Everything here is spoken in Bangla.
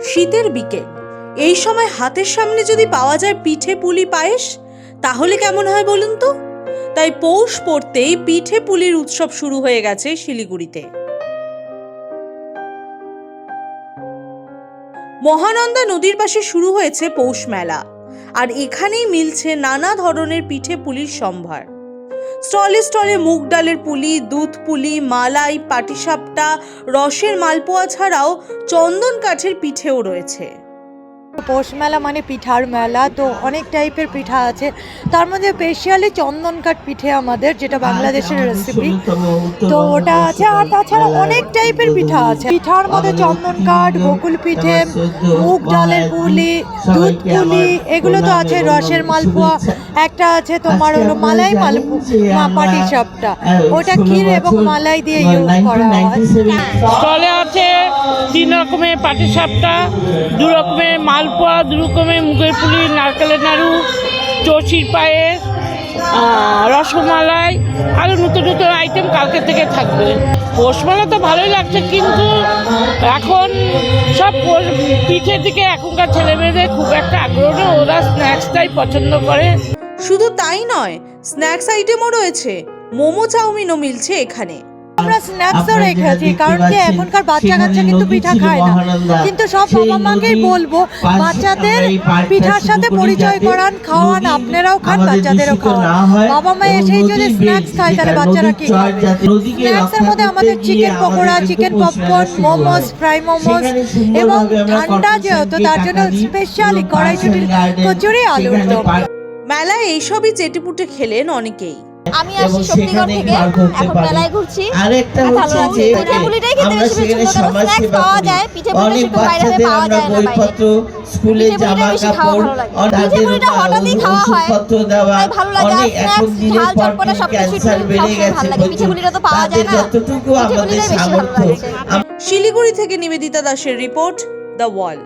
শীতের বিকেল, এই সময় হাতের সামনে যদি পাওয়া যায় পিঠে পুলি পায়েস, তাহলে কেমন হয় বলুন তো। তাই পৌষ পড়তেই পিঠে পুলির উৎসব শুরু হয়ে গেছে শিলিগুড়িতে। মহানন্দা নদীর পাশে শুরু হয়েছে পৌষ মেলা, আর এখানেই মিলছে নানা ধরনের পিঠে পুলির সম্ভার। স্টলে স্টলে মুগ ডালের পুলি, দুধ পুলি, মালাই, পাটিসাপটা, রসের মালপোয়া ছাড়াও চন্দন কাঠের পিঠেও রয়েছে। পৌষ মেলা মানে পিঠার মেলা, তো অনেক টাইপের পিঠা আছে, তার মধ্যে স্পেশালি চন্দন কাঠ পিঠে আমাদের, যেটা বাংলাদেশের রেসিপি, তো ওটা আছে। আর তাছাড়া অনেক টাইপের পিঠা আছে। পিঠার মধ্যে চন্দন কাঠ, বকুল পিঠে, মুগ ডালের পুলি, দুধ পুলি, এগুলো তো আছে। রসের মালপোয়া একটা আছে, তোমার হলো মালাই মালপোয়া, পাটিসাপটা, ওটা ক্ষীর এবং মালাই দিয়ে ইউজ করা হয়। স্টলে আছে 3 রকমের পাটিসাপটা, 2 রকমের মালপোয়া, 2 রকমের মুগের পুলি, নারকেলের নাড়ু, চষির পায়েস, রসমালাই, আরও নতুন নতুন আইটেম কালকে থেকে থাকবে। পৌষ মেলা তো ভালোই লাগছে, কিন্তু এখন সব পিঠের দিকে এখনকার ছেলেমেয়েদের খুব একটা আগ্রহ নেই, ওরা স্ন্যাক্সটাই পছন্দ করে। শুধু তাই নয়, স্ন্যাক্স আইটেমও রয়েছে। মোমো, চাউমিনও মিলছে এখানে। আমরা স্ন্যাক্সও রেখেছি, কারণ কি এখনকার বাচ্চা কাচ্চা কিন্তু পিঠা খায় না, কিন্তু সব বাবা মাকেই বলবো বাচ্চাদের পিঠার সাথে পরিচয় করান, খাওয়ান, আপনারাও খান, বাচ্চাদেরও খাওয়ান। বাবা মা এসেই যদি স্ন্যাক্স খায় তাহলে বাচ্চারা কি খাবে? স্ন্যাক্সের মধ্যে আমাদের chicken pakora, chicken popcorn, momos, fry momos, এবং ঠান্ডা যেহেতু তার জন্য স্পেশালি কড়াইশুঁটির কচুরি, আলুর দম। মেলায় এইসবই চেটেপুটে খেলেন অনেকেই। আমি আসছি শক্তিগড় থেকে, এখন মেলায় ঘুরছি। ভালো লাগছে। পিঠে পুলিটাই খেতে বেশি পছন্দ, কারণ স্ন্যাক্স পাওয়া যায়, পিঠে পুলি একটু বাইরে পাওয়া যায় না। স্কুলে জামা কাপড়, পিঠে পুলিটা হঠাৎই খাওয়া হয়, তাই ভালো লাগে। স্ন্যাক্স, ঝাল চটপটা সবকিছু ভালো লাগে। পিঠে পুলিটা তো পাওয়া যায় না, পিঠে পুলিটাই বেশি ভালো লাগছে। শিলিগুড়ি থেকে নিবেদিতা দাসের রিপোর্ট, দ্য ওয়াল।